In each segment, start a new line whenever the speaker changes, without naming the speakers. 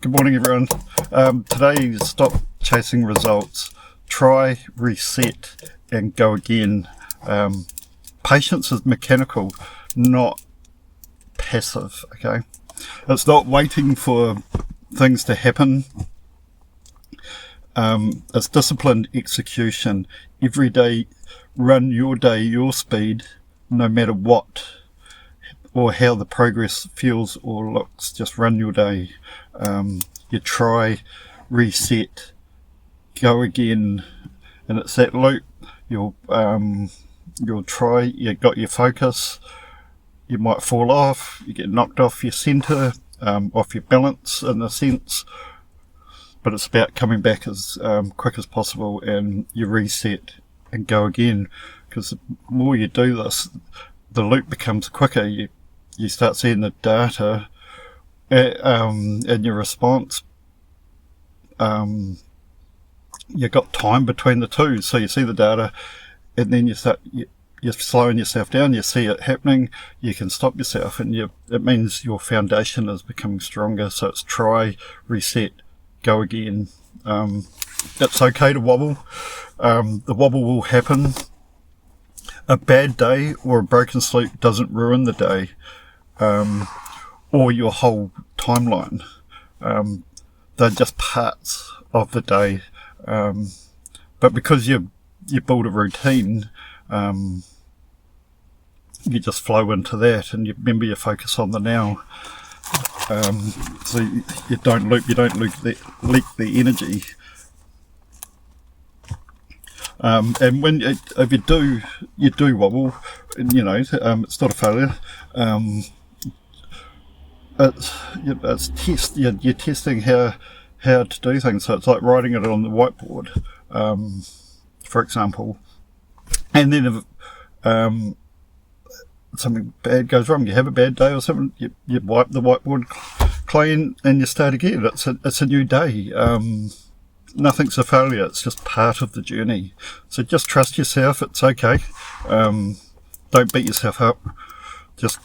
Good morning, everyone. Today, stop chasing results. Try, reset, and go again. Patience is mechanical, not passive, okay? It's not waiting for things to happen. It's disciplined execution. Every day, run your day, your speed, no matter what or how the progress feels or looks. Just run your day. You try, reset, go again, and it's that loop. You'll try, you got your focus, you might fall off, you get knocked off your centre, off your balance in a sense, but it's about coming back as quick as possible, and you reset and go again, because the more you do this, the loop becomes quicker. You start seeing the data and your response. You've got time between the two, so you see the data and then you're slowing yourself down, you see it happening, you can stop yourself, and it means your foundation is becoming stronger. So it's try, reset, go again. It's okay to wobble. The wobble will happen. A bad day or a broken sleep doesn't ruin the day or your whole timeline. They're just parts of the day, but because you build a routine, you just flow into that, and you remember you focus on the now. So you don't leak the energy. And when if you do wobble, it's not a failure. You're testing how to do things. So it's like writing it on the whiteboard, for example. And then if something bad goes wrong, you have a bad day or something, you wipe the whiteboard clean and you start again. It's a new day. Nothing's a failure. It's just part of the journey. So just trust yourself. It's okay. Don't beat yourself up. Just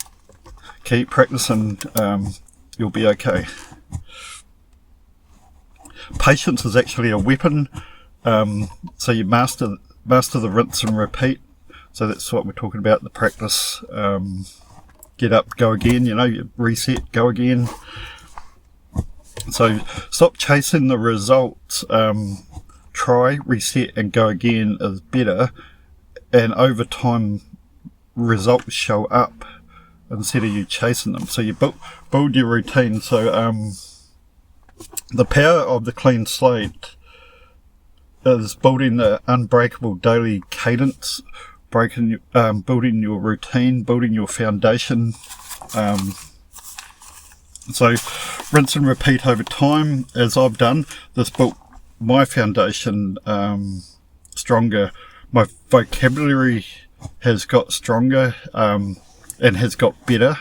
keep practicing. You'll be okay. Patience is actually a weapon. So you master the rinse and repeat. So that's what we're talking about, the practice. Get up, go again, you reset, go again. So stop chasing the results. Try, reset, and go again is better. And over time, results show up instead of you chasing them. So you build your routine. So the power of the clean slate is building the unbreakable daily cadence, building your routine, building your foundation. So rinse and repeat over time, as I've done. This built my foundation stronger. My vocabulary has got stronger and has got better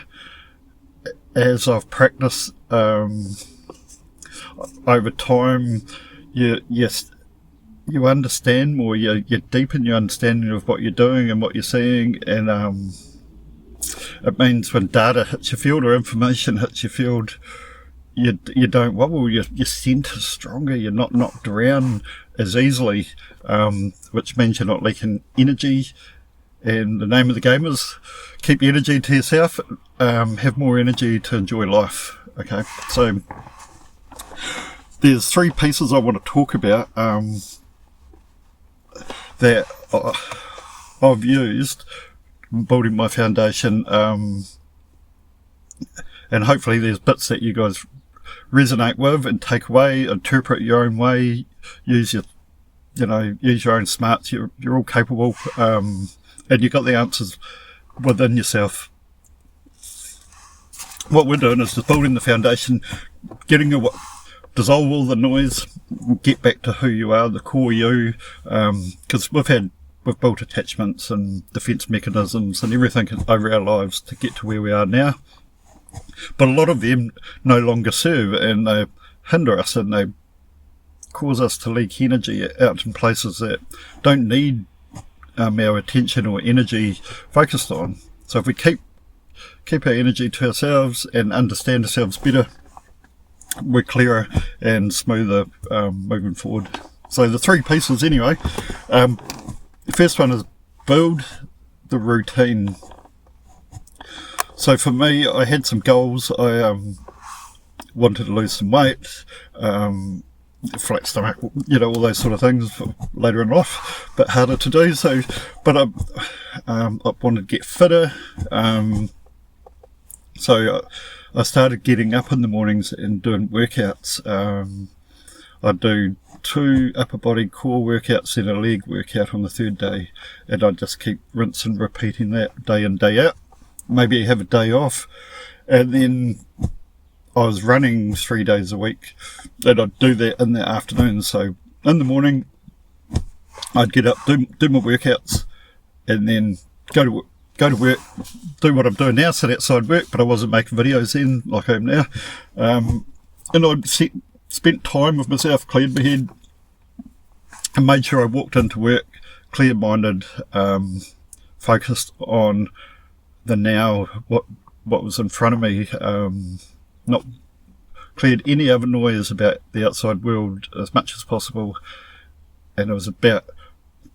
as I've practiced over time. You understand more, you deepen your understanding of what you're doing and what you're seeing, and it means when data hits your field or information hits your field, you don't wobble, your centre's stronger, you're not knocked around as easily, which means you're not leaking energy. And the name of the game is keep energy to yourself, have more energy to enjoy life. Okay, so there's three pieces I want to talk about that I've used building my foundation, and hopefully there's bits that you guys resonate with and take away, interpret your own way, use your own smarts. You're all capable, and you've got the answers within yourself. What we're doing is just building the foundation, dissolve all the noise, get back to who you are, the core you, because we've built attachments and defense mechanisms and everything over our lives to get to where we are now. But a lot of them no longer serve, and they hinder us, and they cause us to leak energy out in places that don't need our attention or energy focused on. So if we keep our energy to ourselves and understand ourselves better, we're clearer and smoother moving forward. So the 3 pieces anyway. The first one is build the routine. So for me, I had some goals. I wanted to lose some weight, flat stomach, all those sort of things later in life, but harder to do. So, but I wanted to get fitter. So I started getting up in the mornings and doing workouts. I do 2 upper body core workouts and a leg workout on the 3rd day, and I just keep rinsing, repeating that day in, day out. Maybe have a day off, and then I was running 3 days a week, and I'd do that in the afternoon. So in the morning, I'd get up, do my workouts, and then go to work, do what I'm doing now, sit outside work, but I wasn't making videos then like I am now. And I'd spent time with myself, cleared my head, and made sure I walked into work clear-minded, focused on the now, what was in front of me, not cleared any other noise about the outside world as much as possible. And it was about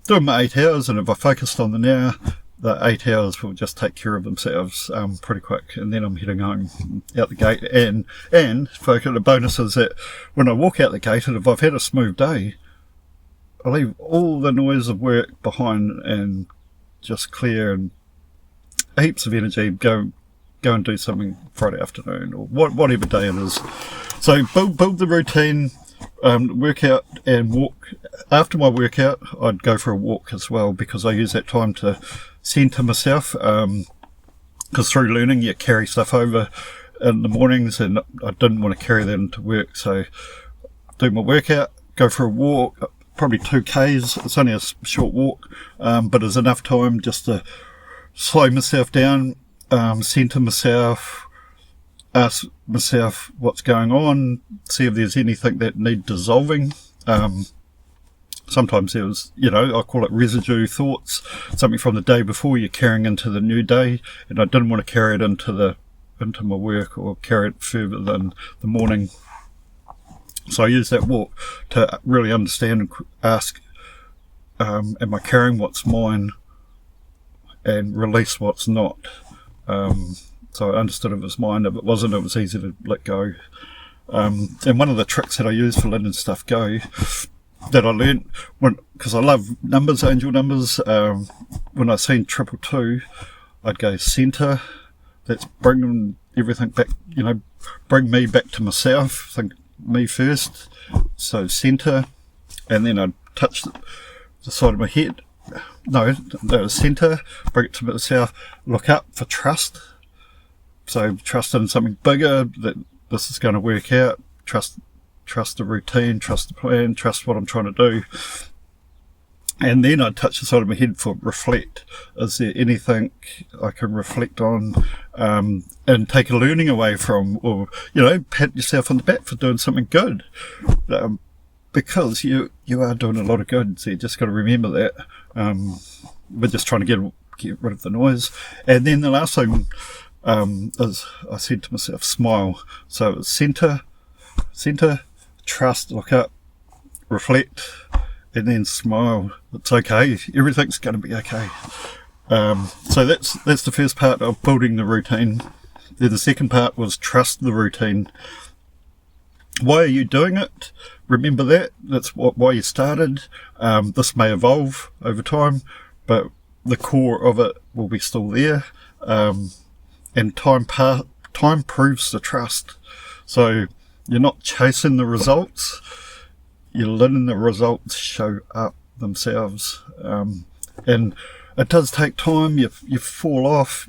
doing my 8 hours, and if I focused on the now, the 8 hours will just take care of themselves pretty quick, and then I'm heading home out the gate. And the bonus is that when I walk out the gate, and if I've had a smooth day, I leave all the noise of work behind and just clear and heaps of energy, go and do something Friday afternoon or whatever day it is. So build the routine, workout and walk. After my workout, I'd go for a walk as well, because I use that time to centre myself, because through learning you carry stuff over in the mornings, and I didn't want to carry that into work. So do my workout, go for a walk, probably 2Ks. It's only a short walk, but it's enough time just to slow myself down, centre myself, ask myself what's going on, see if there's anything that need dissolving. Sometimes there was, I call it residue thoughts, something from the day before you're carrying into the new day, and I didn't want to carry it into my work or carry it further than the morning. So I use that walk to really understand and ask, am I carrying what's mine, and release what's not. So I understood it was mine. If it wasn't, it was easy to let go. And one of the tricks that I use for letting stuff go, that I learned, because I love numbers, angel numbers, when I seen 222, I'd go centre. That's bringing everything back, bring me back to myself, think me first. So centre, and then I'd touch the side of my head. No, centre, bring it to myself, look up for trust. So trust in something bigger, that this is going to work out. Trust the routine, trust the plan, trust what I'm trying to do. And then I touch the side of my head for reflect. Is there anything I can reflect on, and take a learning away from, or, pat yourself on the back for doing something good. Because you are doing a lot of good, so you just got to remember that. We're just trying to get rid of the noise. And then the last thing is, I said to myself, smile. So it's centre, trust, look up, reflect, and then smile. It's okay. Everything's going to be okay. So that's the first part of building the routine. Then the second part was trust the routine. Why are you doing it? Remember that. That's why you started. This may evolve over time, but the core of it will be still there. And time proves the trust. So you're not chasing the results. You're letting the results show up themselves. And it does take time. You fall off.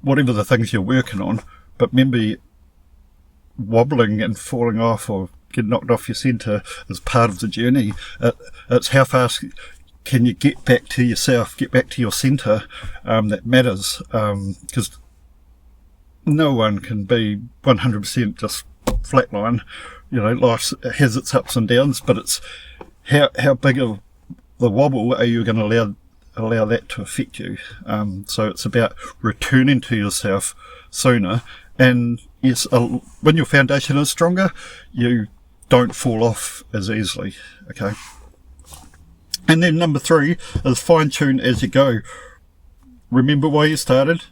Whatever the things you're working on. But remember, wobbling and falling off or getting knocked off your centre is part of the journey. It's how fast can you get back to yourself, get back to your centre, that matters. Because no one can be 100% just flatline. Life has its ups and downs, but it's how big of the wobble are you going to allow that to affect you. So it's about returning to yourself sooner And yes, when your foundation is stronger, you don't fall off as easily. Okay. And then number 3 is fine tune as you go. Remember why you started.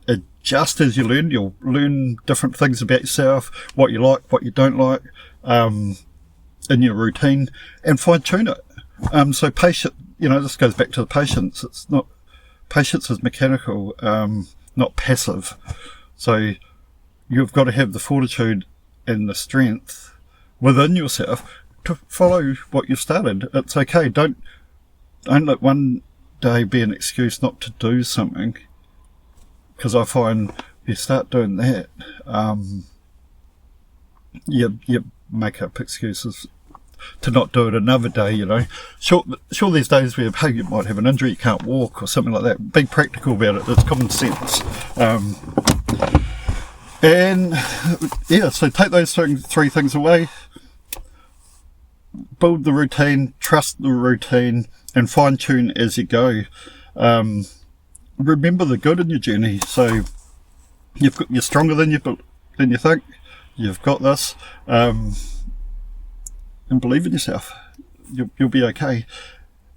Adjust as you learn. You'll learn different things about yourself, what you like, what you don't like, in your routine, and fine tune it. So patient, this goes back to the patience. Patience is mechanical, not passive. So you've got to have the fortitude and the strength within yourself to follow what you've started. It's okay. Don't let one day be an excuse not to do something, because I find you start doing that, you make up excuses to not do it another day. Sure, these days where you might have an injury, you can't walk or something like that. Be practical about it. It's common sense. And yeah, so take those 3 things away. Build the routine, trust the routine, and fine tune as you go. Remember the good in your journey. So you're stronger than you think. You've got this, and believe in yourself. You'll be okay.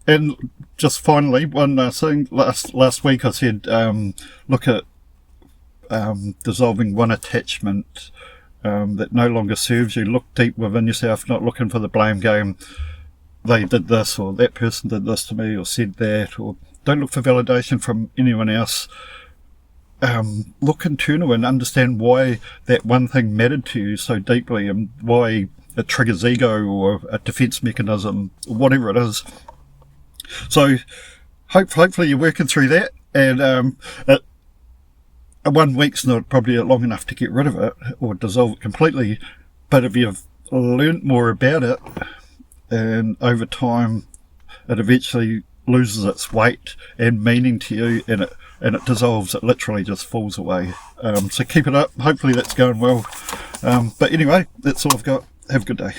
And just finally, one last thing. Last week I said, look at dissolving one attachment that no longer serves you. Look deep within yourself, not looking for the blame game. They did this, or that person did this to me, or said that, or don't look for validation from anyone else. Look internal and understand why that one thing mattered to you so deeply, and why it triggers ego or a defense mechanism, or whatever it is. So hopefully you're working through that, and 1 week's not probably long enough to get rid of it or dissolve it completely, but if you've learnt more about it, and over time it eventually loses its weight and meaning to you, and it dissolves, it literally just falls away. So keep it up. Hopefully that's going well. But anyway, that's all I've got. Have a good day.